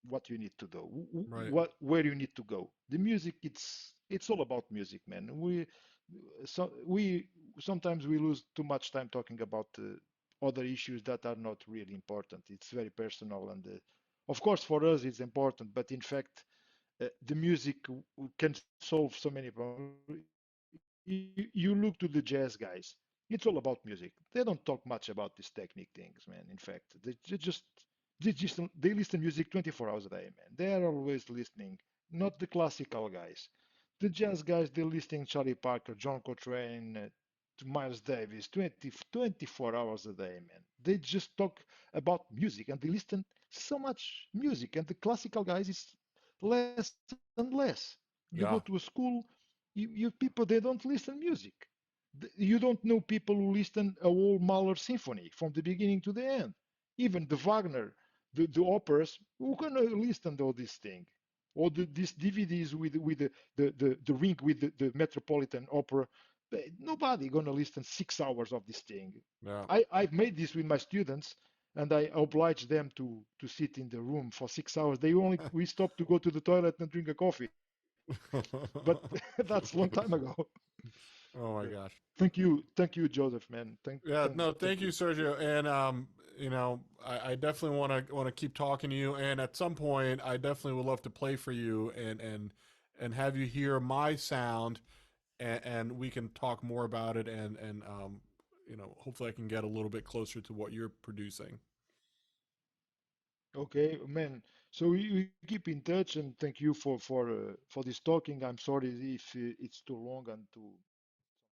what you need to do, right, where you need to go. The music, it's all about music, man. We sometimes we lose too much time talking about other issues that are not really important. It's very personal, and of course for us it's important, but in fact the music can solve so many problems. You look to the jazz guys. It's all about music. They don't talk much about these technique things, man. In fact, they listen music 24 hours a day, man. They are always listening. Not the classical guys. The jazz guys, they listen Charlie Parker, John Coltrane, to Miles Davis 24 hours a day, man. They just talk about music and they listen so much music. And the classical guys is less and less. You go to a yeah, school, you people they don't listen music. You don't know people who listen a whole Mahler symphony from the beginning to the end. Even the Wagner, the operas, who gonna listen to all this thing? Or these DVDs with the ring with the Metropolitan Opera. Nobody gonna listen 6 hours of this thing. yeah. I've made this with my students, and I oblige them to sit in the room for 6 hours. They only we stop to go to the toilet and drink a coffee. But that's a long time ago. Oh Yeah. my gosh. Thank you, Joseph, man. Yeah, no, Thank thank you, you. Sergio. And I definitely want to keep talking to you. And at some point, I definitely would love to play for you and have you hear my sound, and we can talk more about it. And hopefully, I can get a little bit closer to what you're producing. Okay, man. So we keep in touch, and thank you for this talking. I'm sorry if it's too long and too